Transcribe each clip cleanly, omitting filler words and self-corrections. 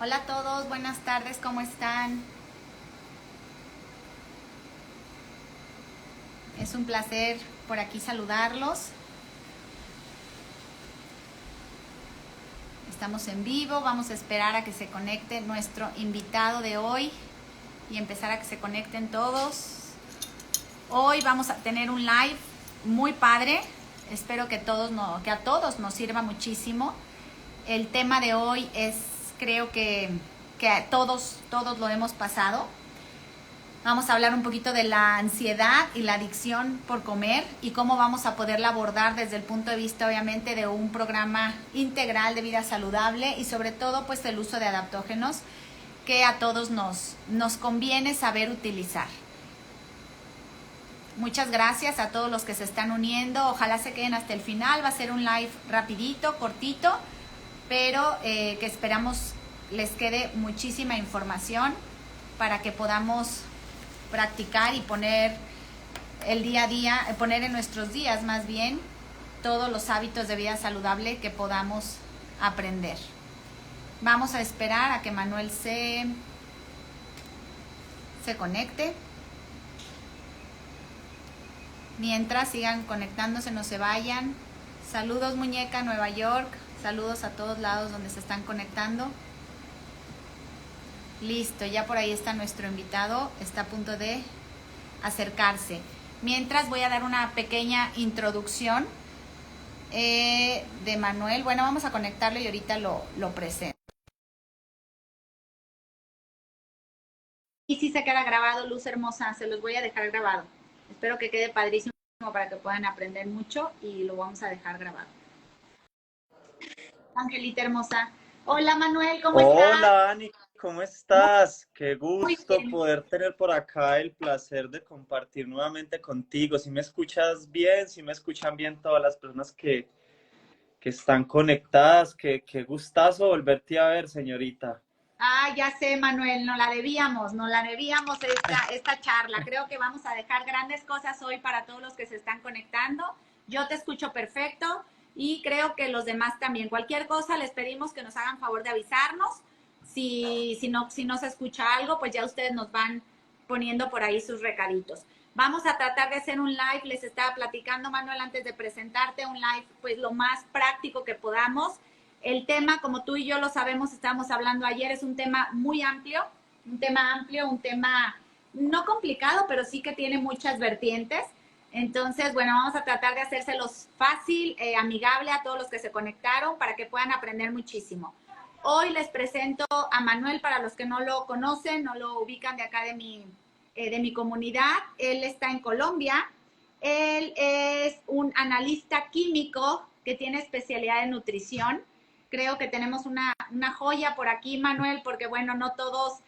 Hola a todos, buenas tardes, ¿cómo están? Es un placer por aquí saludarlos. Estamos en vivo, vamos a esperar a que se conecte nuestro invitado de hoy y empezar a que se conecten todos. Hoy vamos a tener un live muy padre, espero que a todos nos sirva muchísimo. El tema de hoy es, creo que a todos lo hemos pasado. Vamos a hablar un poquito de la ansiedad y la adicción por comer y cómo vamos a poderla abordar desde el punto de vista, obviamente, de un programa integral de vida saludable y sobre todo, pues, el uso de adaptógenos que a todos nos conviene saber utilizar. Muchas gracias a todos los que se están uniendo. Ojalá se queden hasta el final. Va a ser un live rapidito, cortito, pero que esperamos les quede muchísima información para que podamos practicar y poner el día a día, poner en nuestros días más bien todos los hábitos de vida saludable que podamos aprender. Vamos a esperar a que Manuel se conecte. Mientras sigan conectándose, no se vayan. Saludos, muñeca, Nueva York. Saludos a todos lados donde se están conectando. Listo, ya por ahí está nuestro invitado, está a punto de acercarse. Mientras voy a dar una pequeña introducción de Manuel. Bueno, vamos a conectarlo y ahorita lo presento. Y si se queda grabado, luz hermosa, se los voy a dejar grabado. Espero que quede padrísimo para que puedan aprender mucho y lo vamos a dejar grabado. Angelita hermosa. Hola Manuel, ¿cómo estás? Hola, Ani, ¿cómo Muy, estás? Qué muy gusto bien. poder tener por acá el placer de compartir nuevamente contigo. Si me escuchas bien, si me escuchan bien todas las personas que están conectadas, qué gustazo volverte a ver, señorita. Ah, ya sé, Manuel, nos la debíamos esta charla. Creo que vamos a dejar grandes cosas hoy para todos los que se están conectando. Yo te escucho perfecto y creo que los demás también. Cualquier cosa les pedimos que nos hagan favor de avisarnos. Si no se escucha algo, pues ya ustedes nos van poniendo por ahí sus recaditos. Vamos a tratar de hacer un live, les estaba platicando, Manuel, antes de presentarte, un live pues lo más práctico que podamos. El tema, como tú y yo lo sabemos, estábamos hablando ayer, es un tema muy amplio, un tema no complicado, pero sí que tiene muchas vertientes. Entonces, bueno, vamos a tratar de hacérselos fácil, amigable a todos los que se conectaron para que puedan aprender muchísimo. Hoy les presento a Manuel para los que no lo conocen, no lo ubican de acá de mi comunidad. Él está en Colombia. Él es un analista químico que tiene especialidad en nutrición. Creo que tenemos una joya por aquí, Manuel, porque bueno, no todos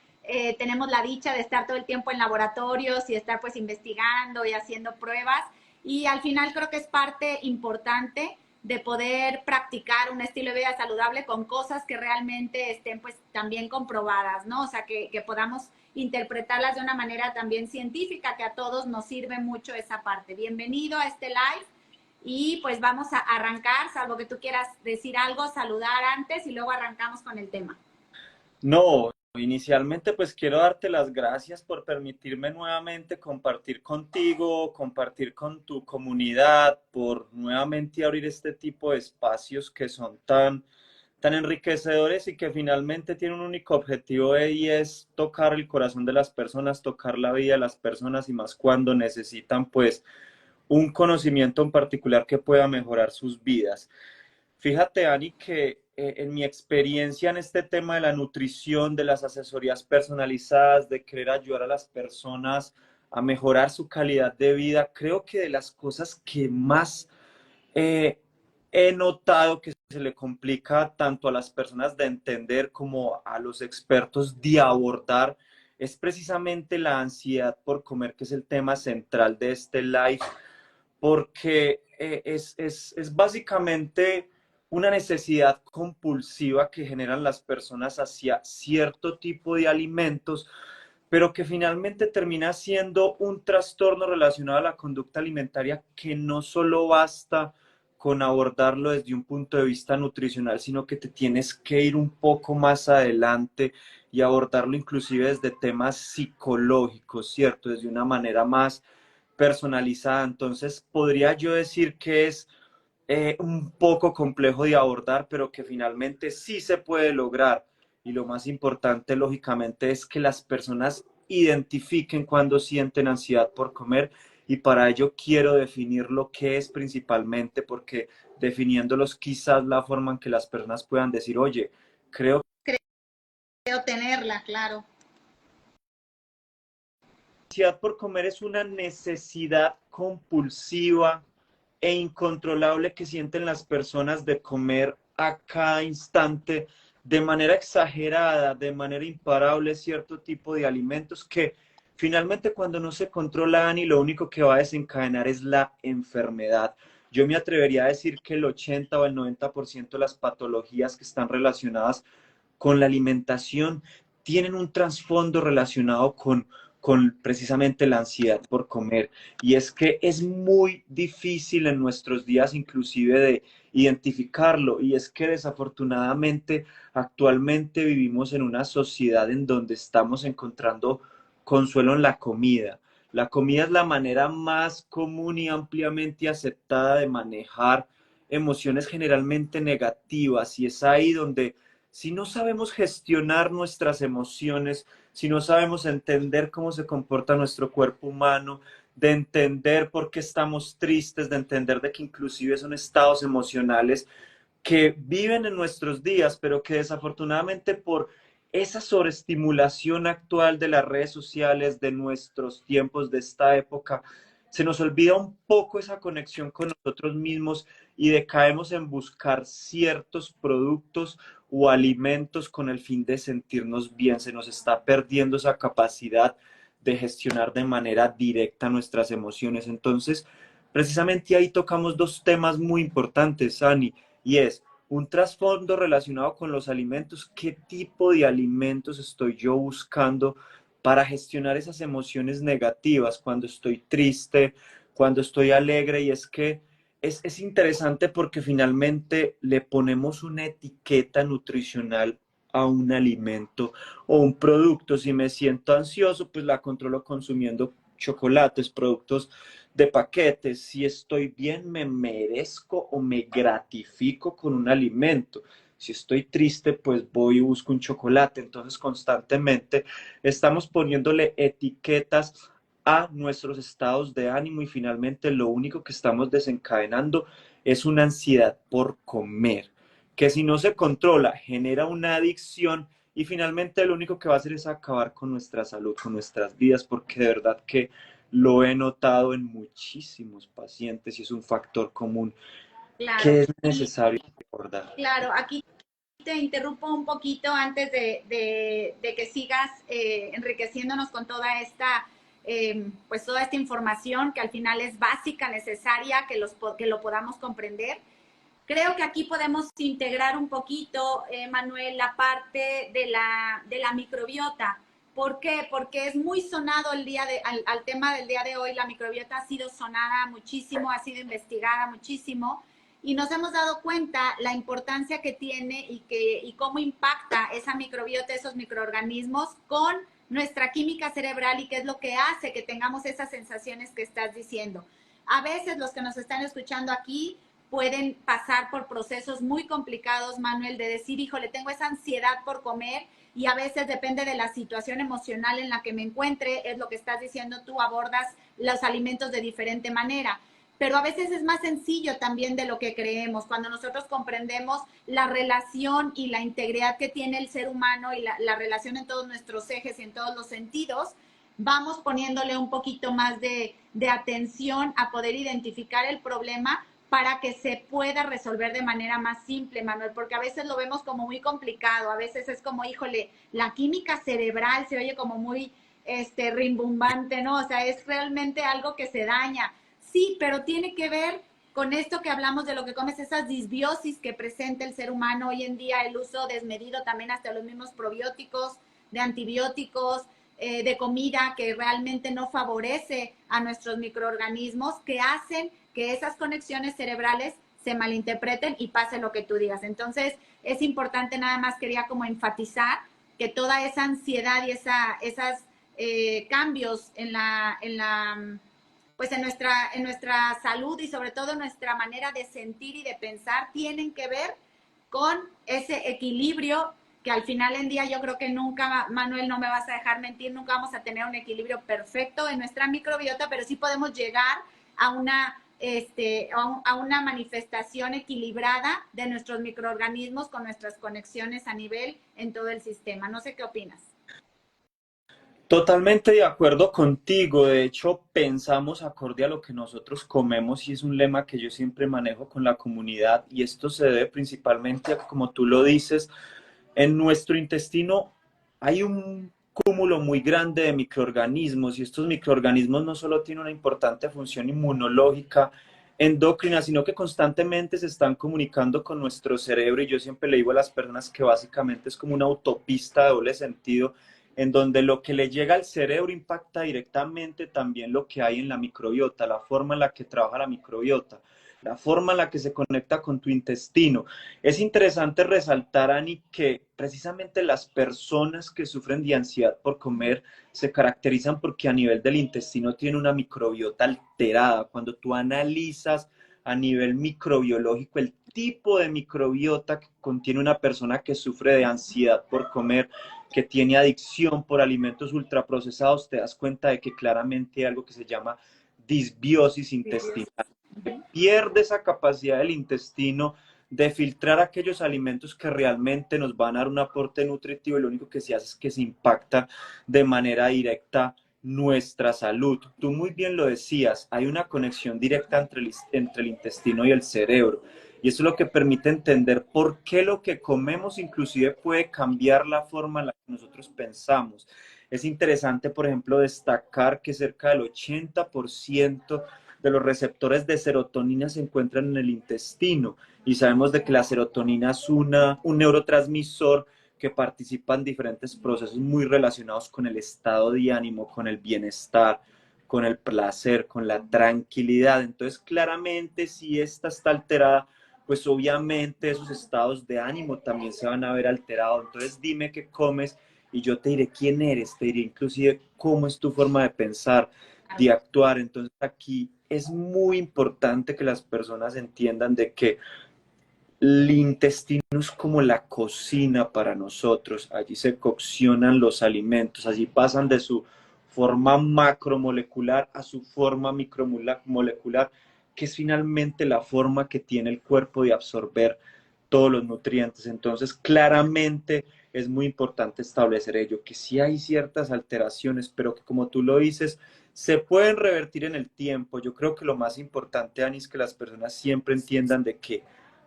tenemos la dicha de estar todo el tiempo en laboratorios y estar pues investigando y haciendo pruebas. Y al final creo que es parte importante de poder practicar un estilo de vida saludable con cosas que realmente estén pues también comprobadas, ¿no? O sea, que podamos interpretarlas de una manera también científica, que a todos nos sirve mucho esa parte. Bienvenido a este live y pues vamos a arrancar, salvo que tú quieras decir algo, saludar antes y luego arrancamos con el tema. No, inicialmente pues quiero darte las gracias por permitirme nuevamente compartir contigo, compartir con tu comunidad, por nuevamente abrir este tipo de espacios que son tan enriquecedores y que finalmente tienen un único objetivo y es tocar el corazón de las personas, tocar la vida de las personas y más cuando necesitan pues un conocimiento en particular que pueda mejorar sus vidas. Fíjate, Ani, que en mi experiencia en este tema de la nutrición, de las asesorías personalizadas, de querer ayudar a las personas a mejorar su calidad de vida, creo que de las cosas que más eh, he notado que se le complica tanto a las personas de entender como a los expertos de abordar es precisamente la ansiedad por comer, que es el tema central de este live, porque es básicamente una necesidad compulsiva que generan las personas hacia cierto tipo de alimentos, pero que finalmente termina siendo un trastorno relacionado a la conducta alimentaria que no solo basta con abordarlo desde un punto de vista nutricional, sino que te tienes que ir un poco más adelante y abordarlo inclusive desde temas psicológicos, ¿cierto? Desde una manera más personalizada. Entonces, podría yo decir que es un poco complejo de abordar, pero que finalmente sí se puede lograr. Y lo más importante, lógicamente, es que las personas identifiquen cuando sienten ansiedad por comer y para ello quiero definir lo que es principalmente, porque definiéndolos quizás la forma en que las personas puedan decir, oye, creo Creo tenerla, claro. que la ansiedad por comer es una necesidad compulsiva e incontrolable que sienten las personas de comer a cada instante de manera exagerada, de manera imparable, cierto tipo de alimentos que finalmente cuando no se controlan y lo único que va a desencadenar es la enfermedad. Yo me atrevería a decir que el 80 o el 90% de las patologías que están relacionadas con la alimentación tienen un trasfondo relacionado con precisamente la ansiedad por comer. Y es que es muy difícil en nuestros días inclusive de identificarlo. Y es que desafortunadamente actualmente vivimos en una sociedad en donde estamos encontrando consuelo en la comida. La comida es la manera más común y ampliamente aceptada de manejar emociones generalmente negativas y es ahí donde si no sabemos gestionar nuestras emociones, si no sabemos entender cómo se comporta nuestro cuerpo humano, de entender por qué estamos tristes, de entender de que inclusive son estados emocionales que viven en nuestros días, pero que desafortunadamente por esa sobreestimulación actual de las redes sociales, de nuestros tiempos, de esta época, se nos olvida un poco esa conexión con nosotros mismos y decaemos en buscar ciertos productos o alimentos con el fin de sentirnos bien. Se nos está perdiendo esa capacidad de gestionar de manera directa nuestras emociones. Entonces, precisamente ahí tocamos dos temas muy importantes, Ani, y es un trasfondo relacionado con los alimentos. ¿Qué tipo de alimentos estoy yo buscando para gestionar esas emociones negativas cuando estoy triste, cuando estoy alegre? Y es que es interesante porque finalmente le ponemos una etiqueta nutricional a un alimento o un producto. Si me siento ansioso, pues la controlo consumiendo chocolates, productos de paquetes. Si estoy bien, me merezco o me gratifico con un alimento. Si estoy triste, pues voy y busco un chocolate. Entonces, constantemente estamos poniéndole etiquetas a nuestros estados de ánimo y finalmente lo único que estamos desencadenando es una ansiedad por comer, que si no se controla genera una adicción y finalmente lo único que va a hacer es acabar con nuestra salud, con nuestras vidas, porque de verdad que lo he notado en muchísimos pacientes y es un factor común Claro. que es Y necesario recordar. claro, aquí te interrumpo un poquito antes de que sigas enriqueciéndonos con toda esta, pues toda esta información que al final es básica, necesaria, que lo podamos comprender. Creo que aquí podemos integrar un poquito, Manuel, la parte de la microbiota. ¿Por qué? Porque es muy sonado al tema del día de hoy. La microbiota ha sido sonada muchísimo, ha sido investigada muchísimo y nos hemos dado cuenta la importancia que tiene y cómo impacta esa microbiota, esos microorganismos con nuestra química cerebral y qué es lo que hace que tengamos esas sensaciones que estás diciendo. A veces los que nos están escuchando aquí pueden pasar por procesos muy complicados, Manuel, de decir, híjole, tengo esa ansiedad por comer y a veces depende de la situación emocional en la que me encuentre, es lo que estás diciendo tú, abordas los alimentos de diferente manera. Pero a veces es más sencillo también de lo que creemos. Cuando nosotros comprendemos la relación y la integridad que tiene el ser humano y la relación en todos nuestros ejes y en todos los sentidos, vamos poniéndole un poquito más de atención a poder identificar el problema para que se pueda resolver de manera más simple, Manuel, porque a veces lo vemos como muy complicado, a veces es como, híjole, la química cerebral se oye como muy rimbombante, ¿no? O sea, es realmente algo que se daña. Sí, pero tiene que ver con esto que hablamos de lo que comes, esas disbiosis que presenta el ser humano hoy en día, el uso desmedido también hasta los mismos probióticos, de antibióticos, de comida que realmente no favorece a nuestros microorganismos, que hacen que esas conexiones cerebrales se malinterpreten y pase lo que tú digas. Entonces, es importante, nada más quería como enfatizar que toda esa ansiedad y esas cambios pues en nuestra salud y sobre todo en nuestra manera de sentir y de pensar tienen que ver con ese equilibrio que al final en día yo creo que nunca, Manuel, no me vas a dejar mentir, nunca vamos a tener un equilibrio perfecto en nuestra microbiota, pero sí podemos llegar a una manifestación equilibrada de nuestros microorganismos con nuestras conexiones a nivel en todo el sistema. No sé qué opinas. Totalmente de acuerdo contigo. De hecho, pensamos acorde a lo que nosotros comemos y es un lema que yo siempre manejo con la comunidad y esto se debe principalmente a, como tú lo dices, en nuestro intestino hay un cúmulo muy grande de microorganismos y estos microorganismos no solo tienen una importante función inmunológica, endocrina, sino que constantemente se están comunicando con nuestro cerebro y yo siempre le digo a las personas que básicamente es como una autopista de doble sentido en donde lo que le llega al cerebro impacta directamente también lo que hay en la microbiota, la forma en la que trabaja la microbiota, la forma en la que se conecta con tu intestino. Es interesante resaltar, Ani, que precisamente las personas que sufren de ansiedad por comer se caracterizan porque a nivel del intestino tienen una microbiota alterada. Cuando tú analizas a nivel microbiológico el tipo de microbiota que contiene una persona que sufre de ansiedad por comer, que tiene adicción por alimentos ultraprocesados, te das cuenta de que claramente hay algo que se llama disbiosis intestinal. Pierde esa capacidad del intestino de filtrar aquellos alimentos que realmente nos van a dar un aporte nutritivo y lo único que se hace es que se impacta de manera directa nuestra salud. Tú muy bien lo decías, hay una conexión directa entre el intestino y el cerebro y eso es lo que permite entender por qué lo que comemos inclusive puede cambiar la forma en la que nosotros pensamos. Es interesante, por ejemplo, destacar que cerca del 80% de los receptores de serotonina se encuentran en el intestino y sabemos de que la serotonina es un neurotransmisor que participa en diferentes procesos muy relacionados con el estado de ánimo, con el bienestar, con el placer, con la tranquilidad. Entonces, claramente, si esta está alterada, pues obviamente esos estados de ánimo también se van a ver alterados. Entonces, dime qué comes y yo te diré quién eres, te diré inclusive cómo es tu forma de pensar, de actuar. Entonces, aquí es muy importante que las personas entiendan de que el intestino es como la cocina para nosotros. Allí se coccionan los alimentos, allí pasan de su forma macromolecular a su forma micromolecular, que es finalmente la forma que tiene el cuerpo de absorber todos los nutrientes. Entonces, claramente es muy importante establecer ello, que sí hay ciertas alteraciones, pero que como tú lo dices, se pueden revertir en el tiempo. Yo creo que lo más importante, Ani, es que las personas siempre entiendan de que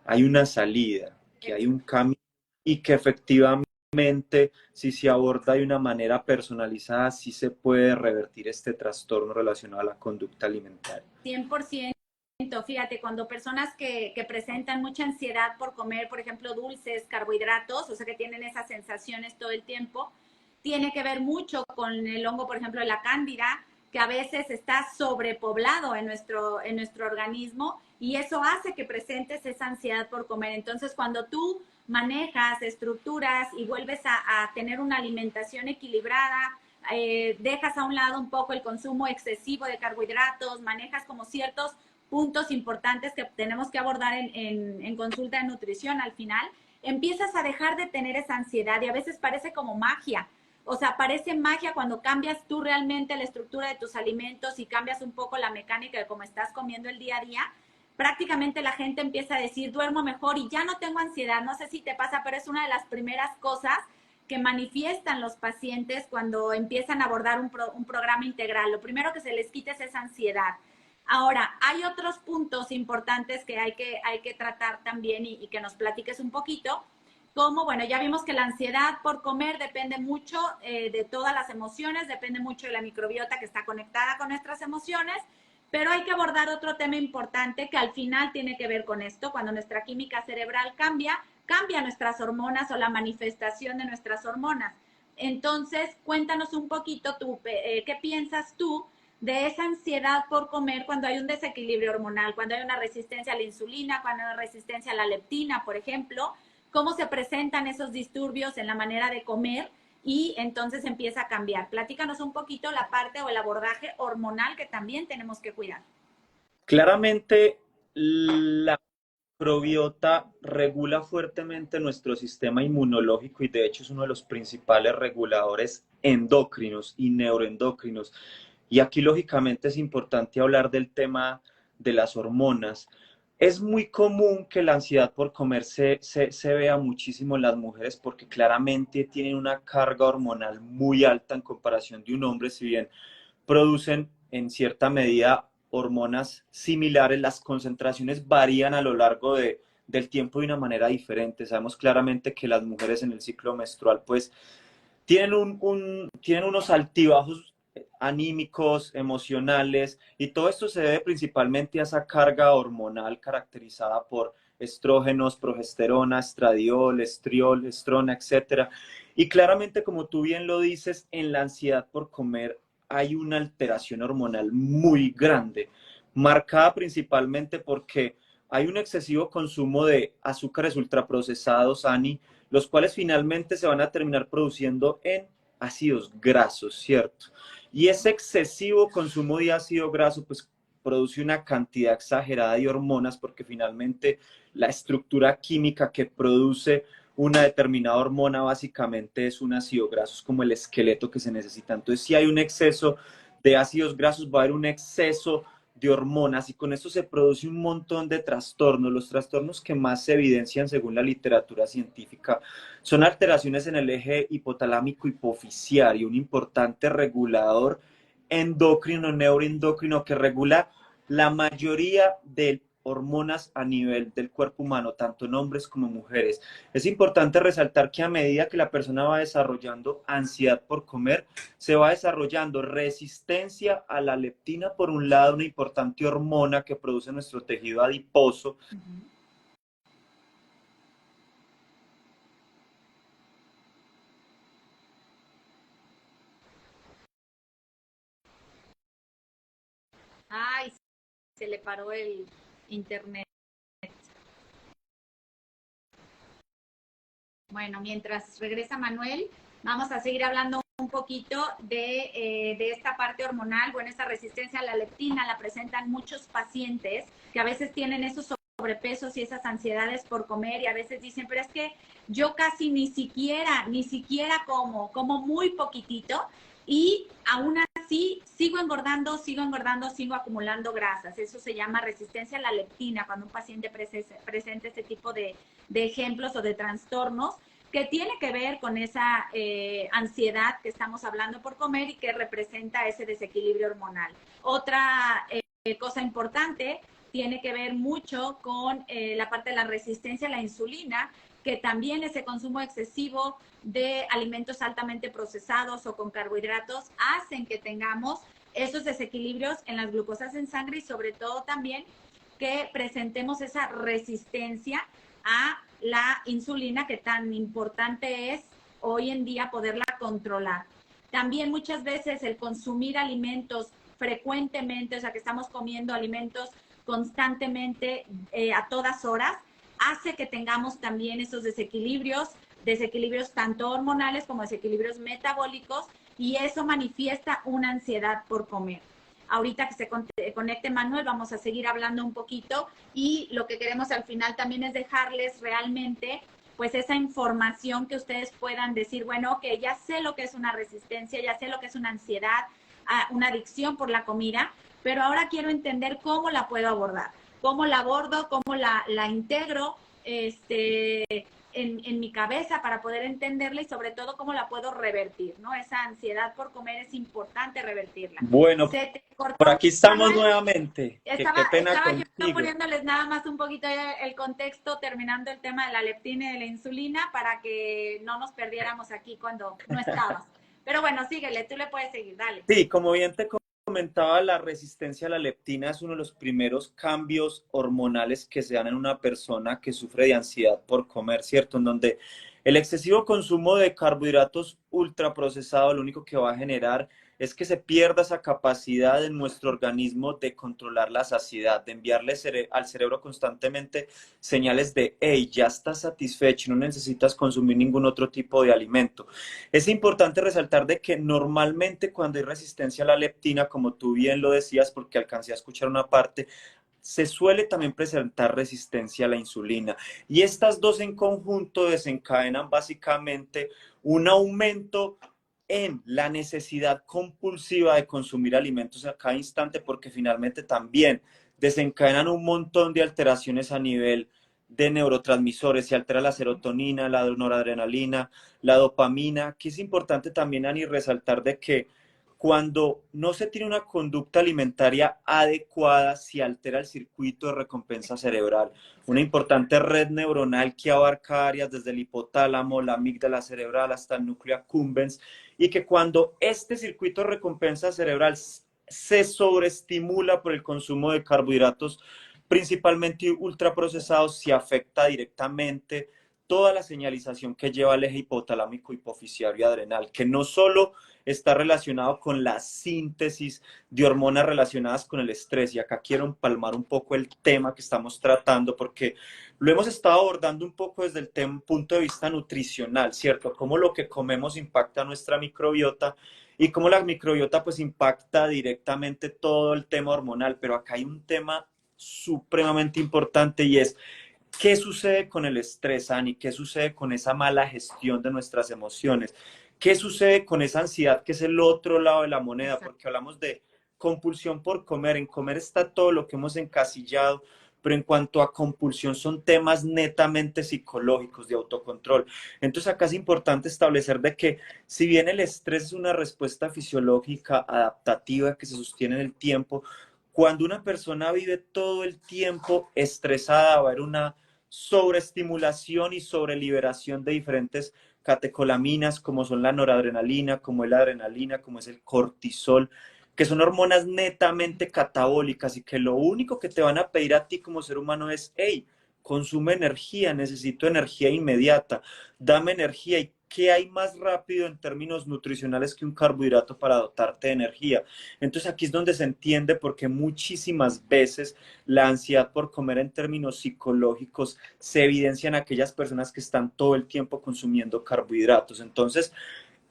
hay una salida, que hay un camino y que efectivamente si se aborda de una manera personalizada, sí se puede revertir este trastorno relacionado a la conducta alimentaria. 100%. Fíjate, cuando personas que presentan mucha ansiedad por comer, por ejemplo, dulces, carbohidratos, o sea, que tienen esas sensaciones todo el tiempo, tiene que ver mucho con el hongo, por ejemplo, de la cándida, que a veces está sobrepoblado en nuestro organismo y eso hace que presentes esa ansiedad por comer. Entonces, cuando tú manejas, estructuras y vuelves a tener una alimentación equilibrada, dejas a un lado un poco el consumo excesivo de carbohidratos, manejas como ciertos puntos importantes que tenemos que abordar en consulta de nutrición al final, empiezas a dejar de tener esa ansiedad y a veces parece como magia. O sea, parece magia cuando cambias tú realmente la estructura de tus alimentos y cambias un poco la mecánica de cómo estás comiendo el día a día. Prácticamente la gente empieza a decir, duermo mejor y ya no tengo ansiedad. No sé si te pasa, pero es una de las primeras cosas que manifiestan los pacientes cuando empiezan a abordar un programa integral. Lo primero que se les quita es esa ansiedad. Ahora, hay otros puntos importantes que hay que tratar también y que nos platiques un poquito, como, bueno, ya vimos que la ansiedad por comer depende mucho de todas las emociones, depende mucho de la microbiota que está conectada con nuestras emociones, pero hay que abordar otro tema importante que al final tiene que ver con esto. Cuando nuestra química cerebral cambia nuestras hormonas o la manifestación de nuestras hormonas. Entonces, cuéntanos un poquito tú, ¿qué piensas tú de esa ansiedad por comer cuando hay un desequilibrio hormonal, cuando hay una resistencia a la insulina, cuando hay una resistencia a la leptina, por ejemplo, cómo se presentan esos disturbios en la manera de comer y entonces empieza a cambiar. Platícanos un poquito la parte o el abordaje hormonal que también tenemos que cuidar. Claramente, la microbiota regula fuertemente nuestro sistema inmunológico y de hecho es uno de los principales reguladores endocrinos y neuroendocrinos. Y aquí lógicamente es importante hablar del tema de las hormonas. Es muy común que la ansiedad por comer se vea muchísimo en las mujeres porque claramente tienen una carga hormonal muy alta en comparación de un hombre, si bien producen en cierta medida hormonas similares, las concentraciones varían a lo largo del tiempo de una manera diferente. Sabemos claramente que las mujeres en el ciclo menstrual pues tienen unos altibajos anímicos, emocionales, y todo esto se debe principalmente a esa carga hormonal caracterizada por estrógenos, progesterona, estradiol, estriol, estrona, etcétera. Y claramente, como tú bien lo dices, en la ansiedad por comer hay una alteración hormonal muy grande, marcada principalmente porque hay un excesivo consumo de azúcares ultraprocesados, Ani, los cuales finalmente se van a terminar produciendo en ácidos grasos, ¿cierto? Y ese excesivo consumo de ácido graso, pues produce una cantidad exagerada de hormonas porque finalmente la estructura química que produce una determinada hormona básicamente es un ácido graso, es como el esqueleto que se necesita. Entonces, si hay un exceso de ácidos grasos, va a haber un exceso de hormonas y con esto se produce un montón de trastornos. Los trastornos que más se evidencian según la literatura científica son alteraciones en el eje hipotalámico hipofisiario, un importante regulador endocrino, neuroendocrino que regula la mayoría de hormonas a nivel del cuerpo humano, tanto en hombres como mujeres. Es importante resaltar que a medida que la persona va desarrollando ansiedad por comer, se va desarrollando resistencia a la leptina, por un lado, una importante hormona que produce nuestro tejido adiposo. Ay, se le paró el internet. Bueno, mientras regresa Manuel, vamos a seguir hablando un poquito de esta parte hormonal. Bueno, esta resistencia a la leptina la presentan muchos pacientes que a veces tienen esos sobrepesos y esas ansiedades por comer y a veces dicen, pero es que yo casi ni siquiera como muy poquitito y aún así sigo engordando, sigo acumulando grasas. Eso se llama resistencia a la leptina cuando un paciente presenta este tipo de ejemplos o de trastornos que tiene que ver con esa ansiedad que estamos hablando por comer y que representa ese desequilibrio hormonal. Otra cosa importante tiene que ver mucho con la parte de la resistencia a la insulina, que también ese consumo excesivo de alimentos altamente procesados o con carbohidratos hacen que tengamos esos desequilibrios en las glucosas en sangre y sobre todo también que presentemos esa resistencia a la insulina que tan importante es hoy en día poderla controlar. También muchas veces el consumir alimentos frecuentemente, o sea que estamos comiendo alimentos constantemente a todas horas, hace que tengamos también esos desequilibrios tanto hormonales como desequilibrios metabólicos y eso manifiesta una ansiedad por comer. Ahorita que se conecte Manuel, vamos a seguir hablando un poquito y lo que queremos al final también es dejarles realmente pues esa información que ustedes puedan decir, bueno, ok, ya sé lo que es una resistencia, ya sé lo que es una ansiedad, una adicción por la comida, pero ahora quiero entender cómo la puedo abordar, cómo la abordo, cómo la integro en mi cabeza para poder entenderla y sobre todo cómo la puedo revertir, ¿no? Esa ansiedad por comer es importante revertirla. Bueno, Se te cortó, por aquí estamos Manuel. nuevamente. Qué pena Estaba yo contigo. poniéndoles nada más un poquito el contexto, terminando el tema de la leptina y de la insulina para que no nos perdiéramos aquí cuando no estabas. Pero bueno, síguele, tú le puedes seguir, dale. Sí, como bien te comentaba, la resistencia a la leptina es uno de los primeros cambios hormonales que se dan en una persona que sufre de ansiedad por comer, ¿cierto? En donde el excesivo consumo de carbohidratos ultraprocesados lo único que va a generar es que se pierda esa capacidad en nuestro organismo de controlar la saciedad, de enviarle al cerebro constantemente señales de, hey, ya estás satisfecho, no necesitas consumir ningún otro tipo de alimento. Es importante resaltar de que normalmente cuando hay resistencia a la leptina, como tú bien lo decías, porque alcancé a escuchar una parte, se suele también presentar resistencia a la insulina. Y estas dos en conjunto desencadenan básicamente un aumento en la necesidad compulsiva de consumir alimentos a cada instante, porque finalmente también desencadenan un montón de alteraciones a nivel de neurotransmisores. Se altera la serotonina, la noradrenalina, la dopamina, que es importante también, Ani, resaltar de que cuando no se tiene una conducta alimentaria adecuada, se altera el circuito de recompensa cerebral, una importante red neuronal que abarca áreas desde el hipotálamo, la amígdala cerebral hasta el núcleo accumbens, y que cuando este circuito de recompensa cerebral se sobreestimula por el consumo de carbohidratos, principalmente ultraprocesados, se afecta directamente toda la señalización que lleva el eje hipotalámico, hipoficiario y adrenal, que no solo está relacionado con la síntesis de hormonas relacionadas con el estrés. Y acá quiero empalmar un poco el tema que estamos tratando, porque lo hemos estado abordando un poco desde el punto de vista nutricional, ¿cierto? Cómo lo que comemos impacta nuestra microbiota y cómo la microbiota pues impacta directamente todo el tema hormonal. Pero acá hay un tema supremamente importante y es ¿qué sucede con el estrés, Ani? ¿Qué sucede con esa mala gestión de nuestras emociones? ¿Qué sucede con esa ansiedad que es el otro lado de la moneda? Porque hablamos de compulsión por comer. En comer está todo lo que hemos encasillado, pero en cuanto a compulsión son temas netamente psicológicos, de autocontrol. Entonces acá es importante establecer de que si bien el estrés es una respuesta fisiológica adaptativa que se sostiene en el tiempo, cuando una persona vive todo el tiempo estresada, va a haber una sobreestimulación y sobreliberación de diferentes catecolaminas, como son la noradrenalina, como es la adrenalina, como es el cortisol, que son hormonas netamente catabólicas y que lo único que te van a pedir a ti como ser humano es, hey, consume energía, necesito energía inmediata, dame energía. ¿Y qué hay más rápido en términos nutricionales que un carbohidrato para dotarte de energía? Entonces aquí es donde se entiende por qué muchísimas veces la ansiedad por comer en términos psicológicos se evidencia en aquellas personas que están todo el tiempo consumiendo carbohidratos. Entonces,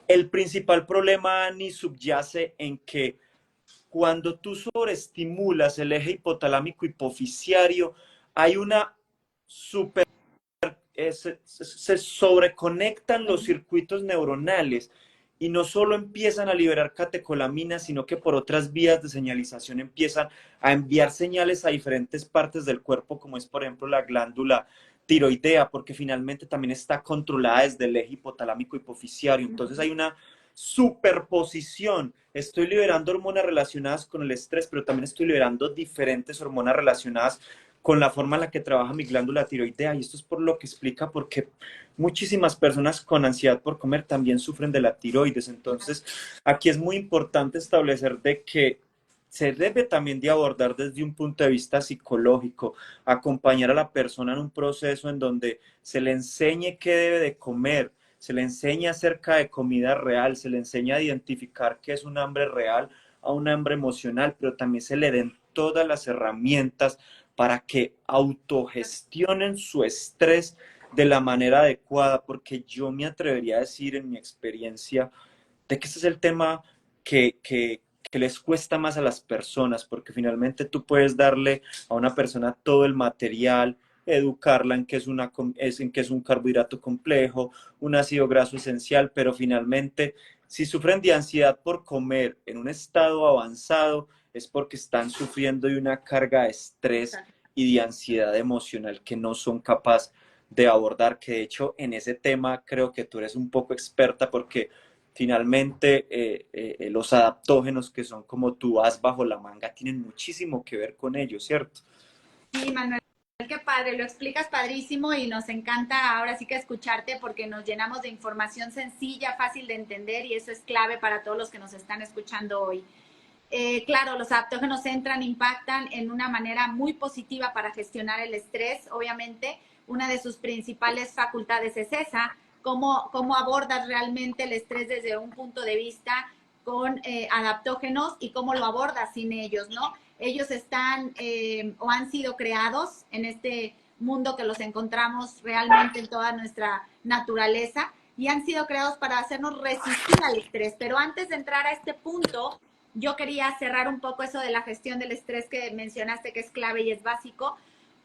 el principal problema, Ani, subyace en que cuando tú sobreestimulas el eje hipotalámico hipoficiario, hay una super se sobreconectan los circuitos neuronales y no solo empiezan a liberar catecolaminas, sino que por otras vías de señalización empiezan a enviar señales a diferentes partes del cuerpo, como es por ejemplo la glándula tiroidea, porque finalmente también está controlada desde el eje hipotalámico hipoficiario. Entonces hay una superposición. Estoy liberando hormonas relacionadas con el estrés, pero también estoy liberando diferentes hormonas relacionadas con la forma en la que trabaja mi glándula tiroidea. Y esto es por lo que explica por qué muchísimas personas con ansiedad por comer también sufren de la tiroides. Entonces, aquí es muy importante establecer de que se debe también de abordar desde un punto de vista psicológico, acompañar a la persona en un proceso en donde se le enseñe qué debe de comer, se le enseña acerca de comida real, se le enseña a identificar qué es un hambre real a un hambre emocional, pero también se le den todas las herramientas para que autogestionen su estrés de la manera adecuada, porque yo me atrevería a decir en mi experiencia de que ese es el tema que les cuesta más a las personas, porque finalmente tú puedes darle a una persona todo el material, educarla en en qué es un carbohidrato complejo, un ácido graso esencial, pero finalmente, si sufren de ansiedad por comer en un estado avanzado, es porque están sufriendo de una carga de estrés y de ansiedad emocional que no son capaces de abordar, que de hecho en ese tema creo que tú eres un poco experta porque finalmente los adaptógenos que son como tu as bajo la manga tienen muchísimo que ver con ello, ¿cierto? Sí, Manuel, qué padre, lo explicas padrísimo y nos encanta ahora sí que escucharte porque nos llenamos de información sencilla, fácil de entender y eso es clave para todos los que nos están escuchando hoy. Claro, los adaptógenos entran, impactan en una manera muy positiva para gestionar el estrés. Obviamente, una de sus principales facultades es esa, cómo abordas realmente el estrés desde un punto de vista con adaptógenos y cómo lo abordas sin ellos, ¿no? Ellos están o han sido creados en este mundo que los encontramos realmente en toda nuestra naturaleza y han sido creados para hacernos resistir al estrés. Pero antes de entrar a este punto, yo quería cerrar un poco eso de la gestión del estrés que mencionaste, que es clave y es básico,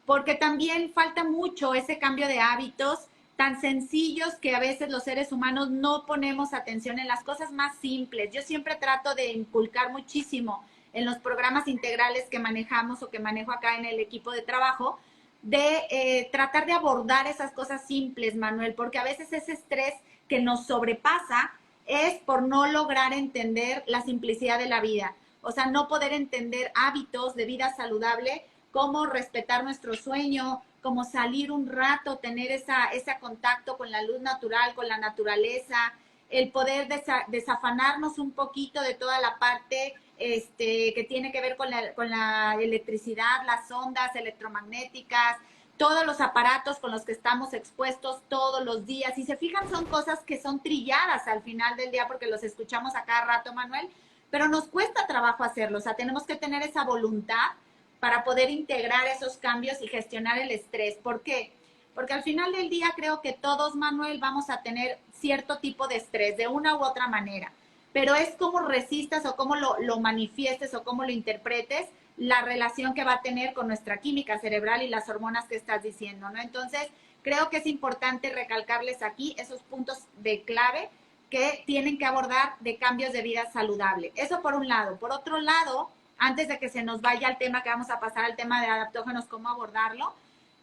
porque también falta mucho ese cambio de hábitos tan sencillos que a veces los seres humanos no ponemos atención en las cosas más simples. Yo siempre trato de inculcar muchísimo en los programas integrales que manejamos o que manejo acá en el equipo de trabajo, de tratar de abordar esas cosas simples, Manuel, porque a veces ese estrés que nos sobrepasa es por no lograr entender la simplicidad de la vida. O sea, no poder entender hábitos de vida saludable, cómo respetar nuestro sueño, cómo salir un rato, tener ese contacto con la luz natural, con la naturaleza, el poder desafanarnos un poquito de toda la parte que tiene que ver con la electricidad, las ondas electromagnéticas, todos los aparatos con los que estamos expuestos todos los días. Si se fijan, son cosas que son trilladas al final del día porque los escuchamos a cada rato, Manuel, pero nos cuesta trabajo hacerlo. O sea, tenemos que tener esa voluntad para poder integrar esos cambios y gestionar el estrés. ¿Por qué? Porque al final del día creo que todos, Manuel, vamos a tener cierto tipo de estrés de una u otra manera, pero es cómo resistas o cómo lo manifiestes o cómo lo interpretes la relación que va a tener con nuestra química cerebral y las hormonas que estás diciendo, ¿no? Entonces, creo que es importante recalcarles aquí esos puntos de clave que tienen que abordar de cambios de vida saludable. Eso por un lado. Por otro lado, antes de que se nos vaya al tema que vamos a pasar al tema de adaptógenos, cómo abordarlo,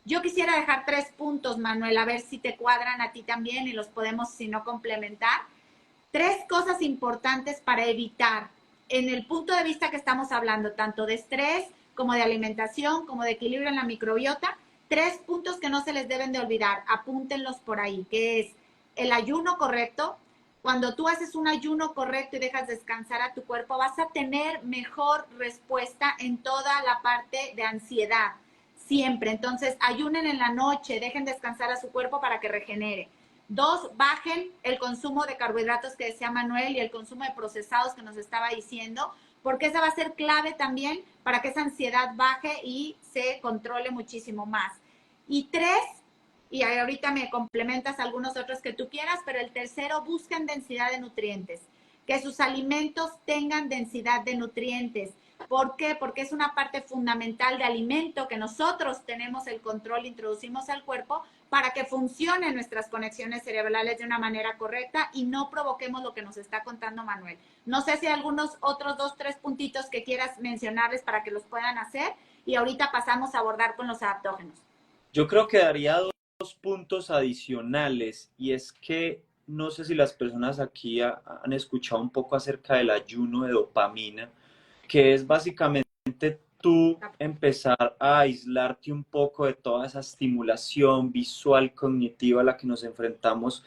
yo quisiera dejar 3 puntos, Manuel, a ver si te cuadran a ti también y los podemos, si no, complementar. 3 cosas importantes para evitar, en el punto de vista que estamos hablando, tanto de estrés como de alimentación, como de equilibrio en la microbiota, 3 puntos que no se les deben de olvidar, apúntenlos por ahí, que es el ayuno correcto. Cuando tú haces un ayuno correcto y dejas descansar a tu cuerpo, vas a tener mejor respuesta en toda la parte de ansiedad, siempre. Entonces, ayunen en la noche, dejen descansar a su cuerpo para que regenere. 2, bajen el consumo de carbohidratos que decía Manuel y el consumo de procesados que nos estaba diciendo, porque esa va a ser clave también para que esa ansiedad baje y se controle muchísimo más. Y 3, y ahorita me complementas algunos otros que tú quieras, pero el tercero, busquen densidad de nutrientes, que sus alimentos tengan densidad de nutrientes. ¿Por qué? Porque es una parte fundamental de alimento que nosotros tenemos el control, introducimos al cuerpo para que funcionen nuestras conexiones cerebrales de una manera correcta y no provoquemos lo que nos está contando Manuel. No sé si hay algunos otros 2, 3 puntitos que quieras mencionarles para que los puedan hacer y ahorita pasamos a abordar con los adaptógenos. Yo creo que daría dos puntos adicionales y es que no sé si las personas aquí han escuchado un poco acerca del ayuno de dopamina, que es básicamente tú empezar a aislarte un poco de toda esa estimulación visual, cognitiva a la que nos enfrentamos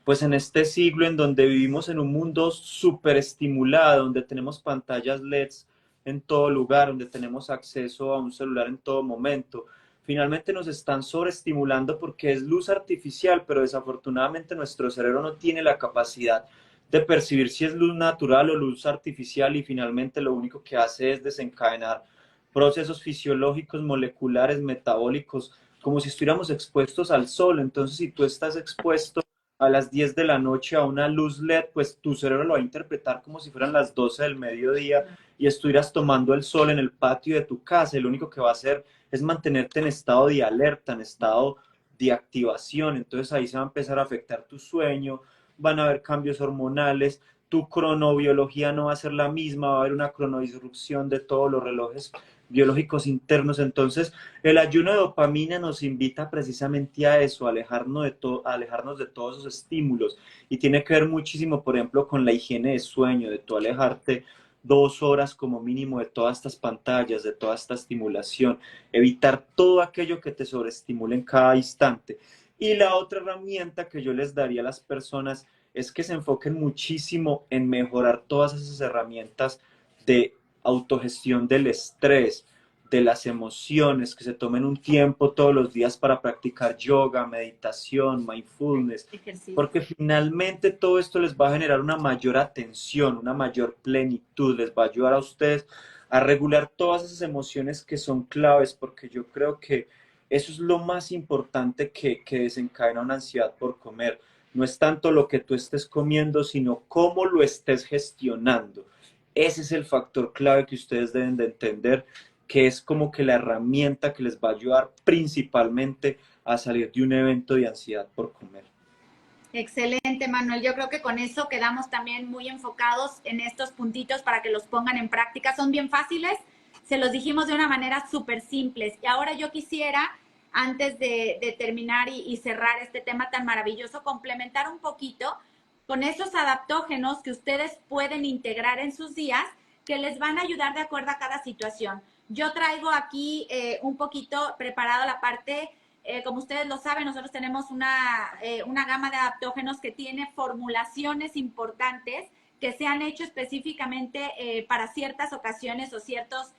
pues en este siglo en donde vivimos en un mundo súper estimulado, donde tenemos pantallas LEDs en todo lugar, donde tenemos acceso a un celular en todo momento. Finalmente nos están sobreestimulando porque es luz artificial, pero desafortunadamente nuestro cerebro no tiene la capacidad de percibir si es luz natural o luz artificial y finalmente lo único que hace es desencadenar procesos fisiológicos, moleculares, metabólicos, como si estuviéramos expuestos al sol. Entonces, si tú estás expuesto a las 10 de la noche a una luz LED, pues tu cerebro lo va a interpretar como si fueran las 12 del mediodía y estuvieras tomando el sol en el patio de tu casa y lo único que va a hacer es mantenerte en estado de alerta, en estado de activación. Entonces ahí se va a empezar a afectar tu sueño, van a haber cambios hormonales, tu cronobiología no va a ser la misma, va a haber una cronodisrupción de todos los relojes biológicos internos. Entonces, el ayuno de dopamina nos invita precisamente a eso, a alejarnos de todos esos estímulos. Y tiene que ver muchísimo, por ejemplo, con la higiene de sueño, de tú alejarte 2 horas como mínimo de todas estas pantallas, de toda esta estimulación, evitar todo aquello que te sobreestimule en cada instante. Y la otra herramienta que yo les daría a las personas es que se enfoquen muchísimo en mejorar todas esas herramientas de autogestión del estrés, de las emociones, que se tomen un tiempo todos los días para practicar yoga, meditación, mindfulness, Ejercicio. porque finalmente todo esto les va a generar una mayor atención, una mayor plenitud, les va a ayudar a ustedes a regular todas esas emociones que son claves, porque yo creo que eso es lo más importante que desencadena una ansiedad por comer. No es tanto lo que tú estés comiendo, sino cómo lo estés gestionando. Ese es el factor clave que ustedes deben de entender, que es como que la herramienta que les va a ayudar principalmente a salir de un evento de ansiedad por comer. Excelente, Manuel. Yo creo que con eso quedamos también muy enfocados en estos puntitos para que los pongan en práctica. Son bien fáciles, se los dijimos de una manera súper simples. Y ahora yo quisiera, antes de terminar y cerrar este tema tan maravilloso, complementar un poquito con esos adaptógenos que ustedes pueden integrar en sus días que les van a ayudar de acuerdo a cada situación. Yo traigo aquí un poquito preparado la parte, como ustedes lo saben, nosotros tenemos una gama de adaptógenos que tiene formulaciones importantes que se han hecho específicamente para ciertas ocasiones o ciertos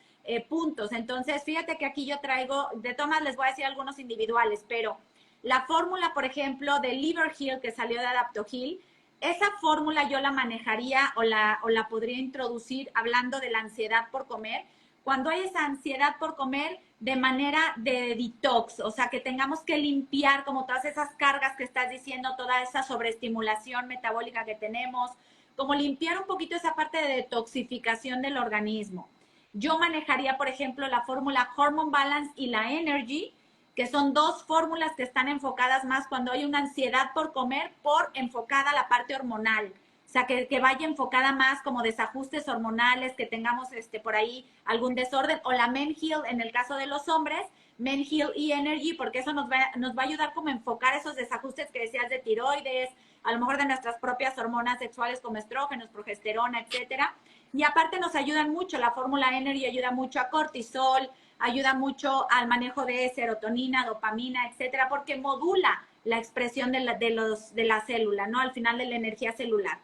puntos. Entonces, fíjate que aquí yo traigo, de todas les voy a decir algunos individuales, pero la fórmula, por ejemplo, de Liver Heal que salió de Adaptogel, esa fórmula yo la manejaría o la podría introducir hablando de la ansiedad por comer, cuando hay esa ansiedad por comer de manera de detox, o sea, que tengamos que limpiar como todas esas cargas que estás diciendo, toda esa sobreestimulación metabólica que tenemos, como limpiar un poquito esa parte de detoxificación del organismo. Yo manejaría, por ejemplo, la fórmula Hormone Balance y la Energy, que son dos fórmulas que están enfocadas más cuando hay una ansiedad por comer, por enfocada a la parte hormonal. O sea, que vaya enfocada más como desajustes hormonales, que tengamos por ahí algún desorden. O la Men Heal en el caso de los hombres, Men Heal y Energy, porque eso nos va a ayudar como a enfocar esos desajustes que decías de tiroides, a lo mejor de nuestras propias hormonas sexuales como estrógenos, progesterona, etcétera. Y aparte nos ayudan mucho, la fórmula Energy ayuda mucho a cortisol, ayuda mucho al manejo de serotonina, dopamina, etcétera, porque modula la expresión de la célula, ¿no? Al final de la energía celular.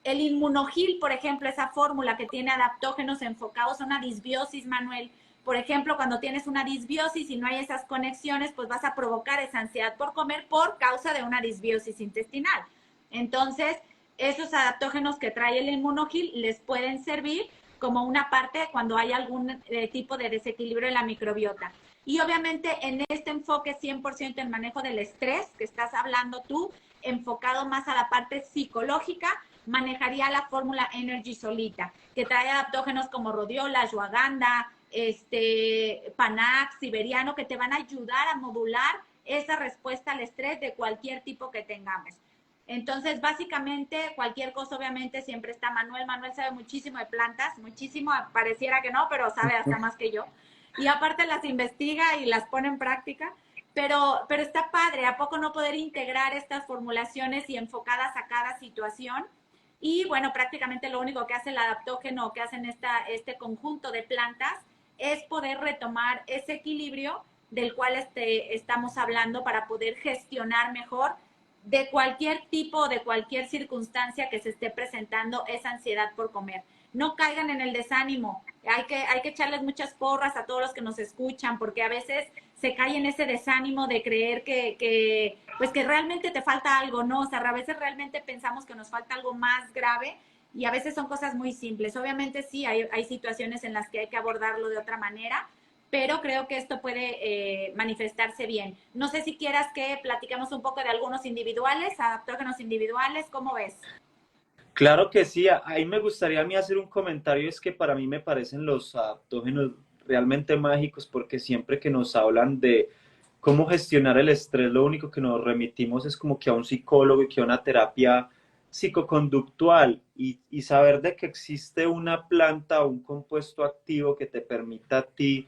El inmunogil, por ejemplo, esa fórmula que tiene adaptógenos enfocados a una disbiosis, Manuel. Por ejemplo, cuando tienes una disbiosis y no hay esas conexiones, pues vas a provocar esa ansiedad por comer por causa de una disbiosis intestinal. Entonces, esos adaptógenos que trae el inmunogil les pueden servir como una parte cuando hay algún tipo de desequilibrio en la microbiota. Y obviamente en este enfoque 100% en manejo del estrés que estás hablando tú, enfocado más a la parte psicológica, manejaría la fórmula Energy solita, que trae adaptógenos como rodiola, ashwagandha, panax, siberiano, que te van a ayudar a modular esa respuesta al estrés de cualquier tipo que tengamos. Entonces, básicamente, cualquier cosa, obviamente, siempre está Manuel. Manuel sabe muchísimo de plantas, muchísimo, pareciera que no, pero sabe hasta más que yo. Y aparte las investiga y las pone en práctica. Pero está padre, ¿a poco no poder integrar estas formulaciones y enfocadas a cada situación? Y bueno, prácticamente lo único que hace el adaptógeno, que hacen este conjunto de plantas, es poder retomar ese equilibrio del cual estamos hablando para poder gestionar mejor de cualquier tipo, de cualquier circunstancia que se esté presentando esa ansiedad por comer. No caigan en el desánimo, hay que echarles muchas porras a todos los que nos escuchan, porque a veces se cae en ese desánimo de creer pues que realmente te falta algo, ¿no? O sea, a veces realmente pensamos que nos falta algo más grave y a veces son cosas muy simples. Obviamente sí, hay situaciones en las que hay que abordarlo de otra manera, pero creo que esto puede manifestarse bien. No sé si quieras que platiquemos un poco de algunos individuales, adaptógenos individuales, ¿cómo ves? Claro que sí, ahí me gustaría a mí hacer un comentario, es que para mí me parecen los adaptógenos realmente mágicos porque siempre que nos hablan de cómo gestionar el estrés, lo único que nos remitimos es como que a un psicólogo y que a una terapia psicoconductual y saber de que existe una planta o un compuesto activo que te permita a ti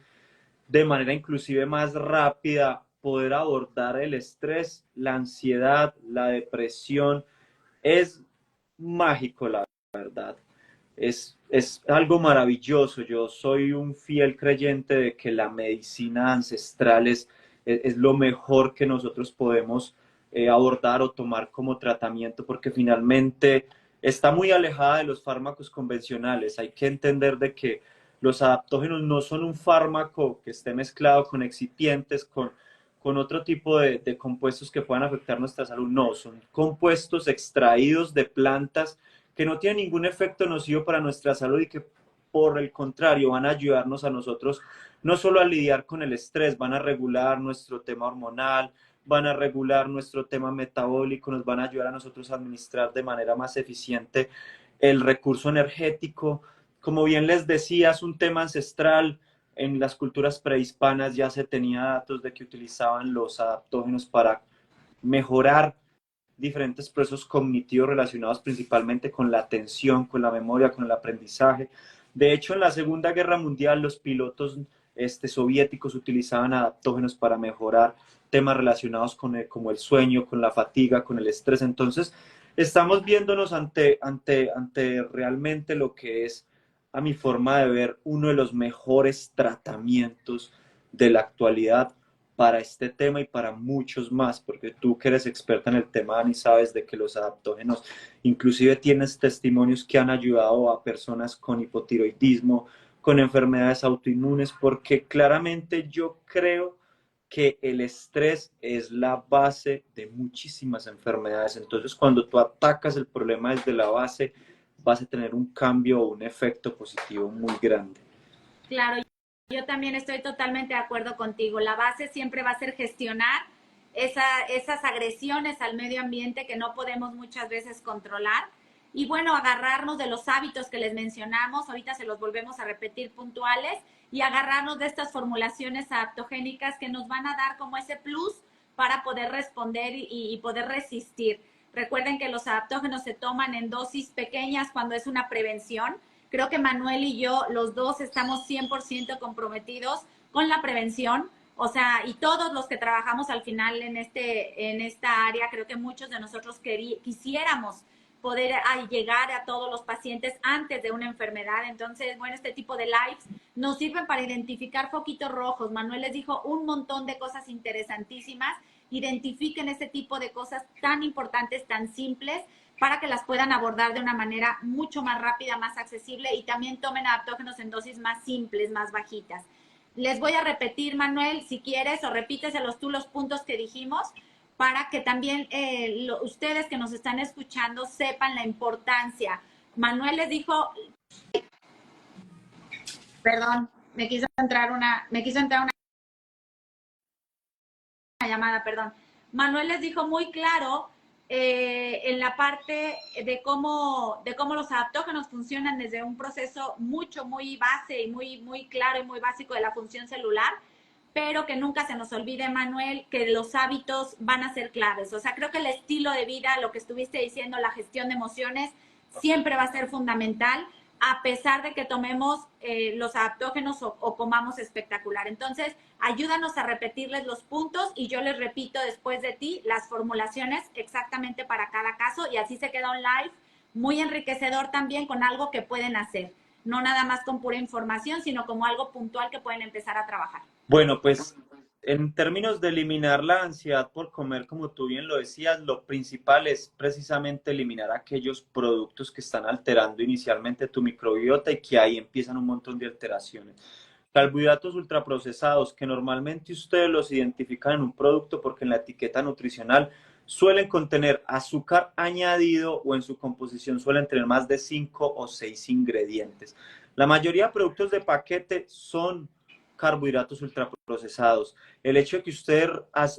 de manera inclusive más rápida poder abordar el estrés, la ansiedad, la depresión, es mágico, la verdad. Es algo maravilloso. Yo soy un fiel creyente de que la medicina ancestral es lo mejor que nosotros podemos abordar o tomar como tratamiento, porque finalmente está muy alejada de los fármacos convencionales. Hay que entender de que Los adaptógenos no son un fármaco que esté mezclado con excipientes, con otro tipo de compuestos que puedan afectar nuestra salud. No, son compuestos extraídos de plantas que no tienen ningún efecto nocivo para nuestra salud y que por el contrario van a ayudarnos a nosotros no solo a lidiar con el estrés, van a regular nuestro tema hormonal, van a regular nuestro tema metabólico, nos van a ayudar a nosotros a administrar de manera más eficiente el recurso energético. Como bien les decía, es un tema ancestral. En las culturas prehispanas ya se tenía datos de que utilizaban los adaptógenos para mejorar diferentes procesos cognitivos relacionados principalmente con la atención, con la memoria, con el aprendizaje. De hecho, en la Segunda Guerra Mundial los pilotos soviéticos utilizaban adaptógenos para mejorar temas relacionados con como el sueño, con la fatiga, con el estrés. Entonces, estamos viéndonos ante realmente lo que es, a mi forma de ver, uno de los mejores tratamientos de la actualidad para este tema y para muchos más, porque tú que eres experta en el tema, Dani, sabes de que los adaptógenos, inclusive tienes testimonios que han ayudado a personas con hipotiroidismo, con enfermedades autoinmunes, porque claramente yo creo que el estrés es la base de muchísimas enfermedades. Entonces, cuando tú atacas el problema desde la base, vas a tener un cambio o un efecto positivo muy grande. Claro, yo también estoy totalmente de acuerdo contigo. La base siempre va a ser gestionar esas agresiones al medio ambiente que no podemos muchas veces controlar. Y bueno, agarrarnos de los hábitos que les mencionamos, ahorita se los volvemos a repetir puntuales, y agarrarnos de estas formulaciones adaptogénicas que nos van a dar como ese plus para poder responder y poder resistir. Recuerden que los adaptógenos se toman en dosis pequeñas cuando es una prevención. Creo que Manuel y yo, los dos, estamos 100% comprometidos con la prevención. O sea, y todos los que trabajamos al final en esta área, creo que muchos de nosotros quisiéramos poder llegar a todos los pacientes antes de una enfermedad. Entonces, bueno, este tipo de lives nos sirven para identificar foquitos rojos. Manuel les dijo un montón de cosas interesantísimas. Identifiquen este tipo de cosas tan importantes, tan simples, para que las puedan abordar de una manera mucho más rápida, más accesible, y también tomen adaptógenos en dosis más simples, más bajitas. Les voy a repetir, Manuel, si quieres, o repíteselos tú los puntos que dijimos, para que también ustedes que nos están escuchando sepan la importancia. Manuel les dijo, perdón, me quiso entrar una llamada, perdón. Manuel les dijo muy claro en la parte de cómo los adaptógenos funcionan desde un proceso muy base y muy claro y muy básico de la función celular, pero que nunca se nos olvide, Manuel, que los hábitos van a ser claves. O sea, creo que el estilo de vida, lo que estuviste diciendo, la gestión de emociones, siempre va a ser fundamental, a pesar de que tomemos los adaptógenos o comamos espectacular. Entonces, ayúdanos a repetirles los puntos y yo les repito después de ti las formulaciones exactamente para cada caso, y así se queda un live muy enriquecedor también con algo que pueden hacer. No nada más con pura información, sino como algo puntual que pueden empezar a trabajar. Bueno, pues en términos de eliminar la ansiedad por comer, como tú bien lo decías, lo principal es precisamente eliminar aquellos productos que están alterando inicialmente tu microbiota y que ahí empiezan un montón de alteraciones. Carbohidratos ultraprocesados, que normalmente ustedes los identifican en un producto porque en la etiqueta nutricional suelen contener azúcar añadido o en su composición suelen tener más de 5 o 6 ingredientes. La mayoría de productos de paquete son carbohidratos ultraprocesados. El hecho de que ustedes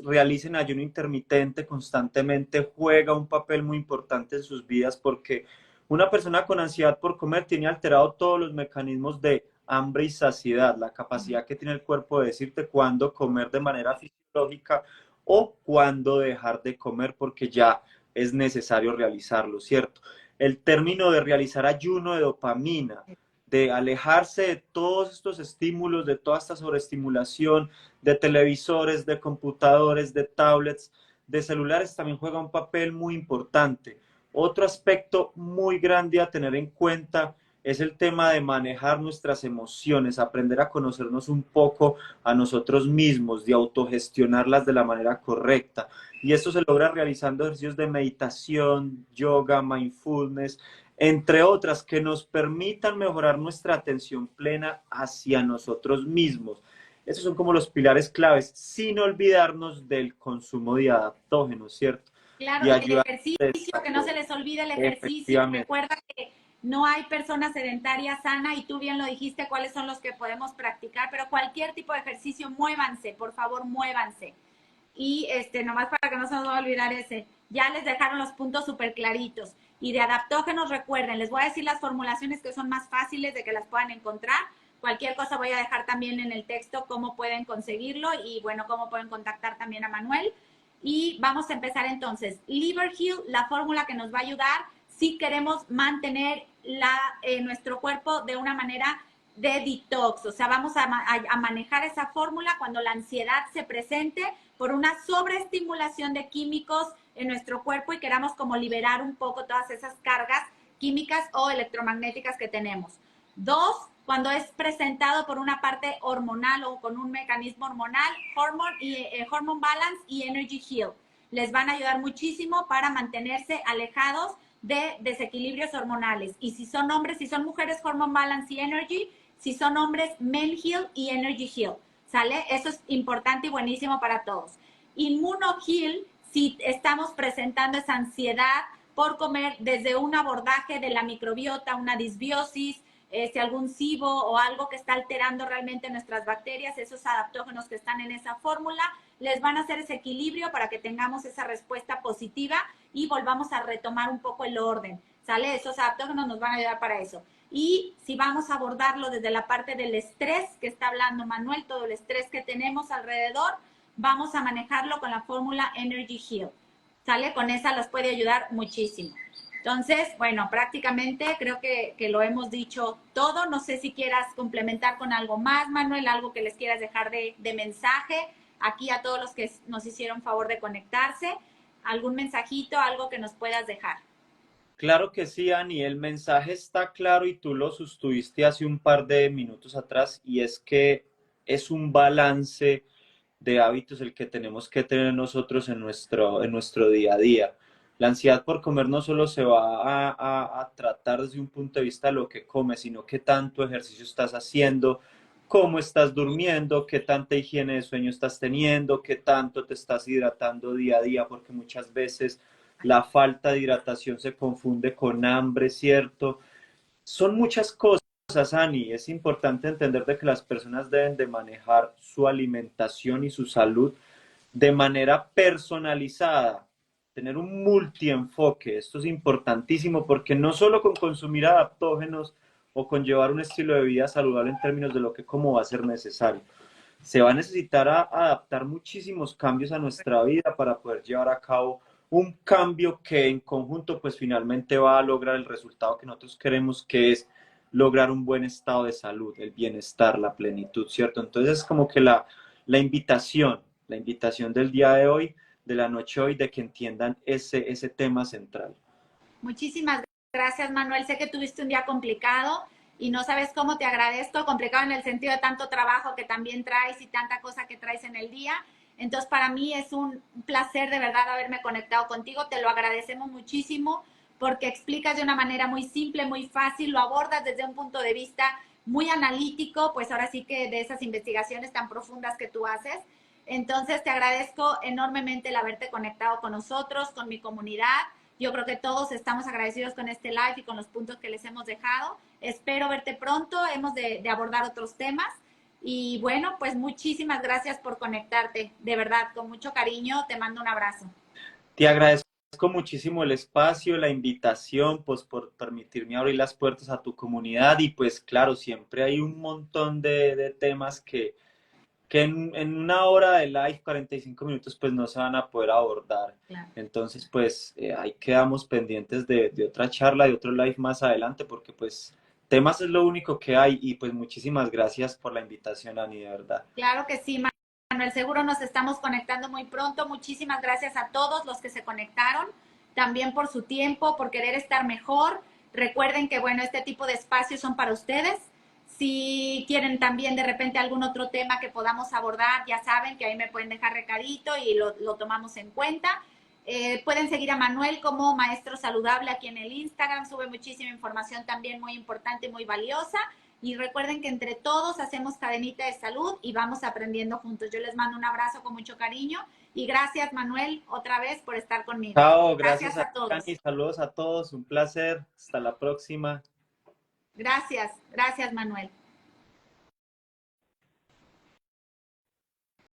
realicen ayuno intermitente constantemente juega un papel muy importante en sus vidas, porque una persona con ansiedad por comer tiene alterado todos los mecanismos de hambre y saciedad, la capacidad que tiene el cuerpo de decirte cuándo comer de manera fisiológica o cuándo dejar de comer porque ya es necesario realizarlo, ¿cierto? El término de realizar ayuno de dopamina, de alejarse de todos estos estímulos, de toda esta sobreestimulación, de televisores, de computadores, de tablets, de celulares, también juega un papel muy importante. Otro aspecto muy grande a tener en cuenta es el tema de manejar nuestras emociones, aprender a conocernos un poco a nosotros mismos, de autogestionarlas de la manera correcta. Y esto se logra realizando ejercicios de meditación, yoga, mindfulness, entre otras, que nos permitan mejorar nuestra atención plena hacia nosotros mismos. Esos son como los pilares claves, sin olvidarnos del consumo de adaptógenos, ¿cierto? Claro, Y y el ayudar ejercicio, que no se les olvide el ejercicio. efectivamente. Recuerda que no hay persona sedentaria sana y tú bien lo dijiste, cuáles son los que podemos practicar, pero cualquier tipo de ejercicio, muévanse, por favor, muévanse. Y nomás para que no se nos va a olvidar ese, ya les dejaron los puntos súper claritos. Y de adaptógenos, recuerden, les voy a decir las formulaciones que son más fáciles de que las puedan encontrar. Cualquier cosa voy a dejar también en el texto cómo pueden conseguirlo y bueno, cómo pueden contactar también a Manuel. Y vamos a empezar entonces. Liver Heal, la fórmula que nos va a ayudar si queremos mantener nuestro cuerpo de una manera de detox. O sea, vamos a manejar esa fórmula cuando la ansiedad se presente por una sobreestimulación de químicos en nuestro cuerpo y queramos como liberar un poco todas esas cargas químicas o electromagnéticas que tenemos. Dos, cuando es presentado por una parte hormonal o con un mecanismo hormonal, Hormone Balance y Energy Heal. Les van a ayudar muchísimo para mantenerse alejados de desequilibrios hormonales. Y si son hombres, si son mujeres, Hormone Balance y Energy. Si son hombres, Men Heal y Energy Heal. ¿Sale? Eso es importante y buenísimo para todos. Inmuno Heal, si estamos presentando esa ansiedad por comer desde un abordaje de la microbiota, una disbiosis, algún SIBO o algo que está alterando realmente nuestras bacterias, esos adaptógenos que están en esa fórmula, les van a hacer ese equilibrio para que tengamos esa respuesta positiva y volvamos a retomar un poco el orden, ¿sale? Esos adaptógenos nos van a ayudar para eso. Y si vamos a abordarlo desde la parte del estrés, que está hablando Manuel, todo el estrés que tenemos alrededor, vamos a manejarlo con la fórmula Energy Heal, ¿sale? Con esa los puede ayudar muchísimo. Entonces, bueno, prácticamente creo que lo hemos dicho todo. No sé si quieras complementar con algo más, Manuel, algo que les quieras dejar de mensaje aquí a todos los que nos hicieron favor de conectarse. ¿Algún mensajito, algo que nos puedas dejar? Claro que sí, Ani, el mensaje está claro y tú lo sostuviste hace un par de minutos atrás, y es que es un balance de hábitos el que tenemos que tener nosotros en nuestro día a día. La ansiedad por comer no solo se va a tratar desde un punto de vista de lo que comes, sino qué tanto ejercicio estás haciendo, cómo estás durmiendo, qué tanta higiene de sueño estás teniendo, qué tanto te estás hidratando día a día, porque muchas veces la falta de hidratación se confunde con hambre, ¿cierto? Son muchas cosas, Ani. Es importante entender de que las personas deben de manejar su alimentación y su salud de manera personalizada, tener un multienfoque. Esto es importantísimo porque no solo con consumir adaptógenos o con llevar un estilo de vida saludable en términos de lo que como va a ser necesario. Se va a necesitar adaptar muchísimos cambios a nuestra vida para poder llevar a cabo un cambio que en conjunto pues finalmente va a lograr el resultado que nosotros queremos, que es lograr un buen estado de salud, el bienestar, la plenitud, ¿cierto? Entonces es como que la invitación del día de hoy, de la noche hoy, de que entiendan ese tema central. Muchísimas gracias, Manuel. Sé que tuviste un día complicado y no sabes cómo te agradezco, complicado en el sentido de tanto trabajo que también traes y tanta cosa que traes en el día. Entonces, para mí es un placer de verdad haberme conectado contigo. Te lo agradecemos muchísimo porque explicas de una manera muy simple, muy fácil, lo abordas desde un punto de vista muy analítico, pues ahora sí que de esas investigaciones tan profundas que tú haces. Entonces, te agradezco enormemente el haberte conectado con nosotros, con mi comunidad. Yo creo que todos estamos agradecidos con este live y con los puntos que les hemos dejado. Espero verte pronto. Hemos de abordar otros temas. Y bueno, pues muchísimas gracias por conectarte. De verdad, con mucho cariño, te mando un abrazo. Te agradezco muchísimo el espacio, la invitación, pues por permitirme abrir las puertas a tu comunidad, y pues claro, siempre hay un montón de temas que en una hora de live, 45 minutos, pues no se van a poder abordar. Claro. Entonces, pues ahí quedamos pendientes de otra charla, de otro live más adelante, porque pues temas es lo único que hay, y pues muchísimas gracias por la invitación, Ani, de verdad. Claro que sí, Manuel. Seguro nos estamos conectando muy pronto. Muchísimas gracias a todos los que se conectaron, también por su tiempo, por querer estar mejor. Recuerden que, bueno, este tipo de espacios son para ustedes. Si quieren también de repente algún otro tema que podamos abordar, ya saben que ahí me pueden dejar recadito y lo tomamos en cuenta. Pueden seguir a Manuel como Maestro Saludable aquí en el Instagram, sube muchísima información también muy importante y muy valiosa. Y recuerden que entre todos hacemos cadenita de salud y vamos aprendiendo juntos. Yo les mando un abrazo con mucho cariño y gracias, Manuel, otra vez por estar conmigo. Chao, Gracias gracias a a todos. Dani, saludos a todos, un placer, hasta la próxima. Gracias, gracias, Manuel.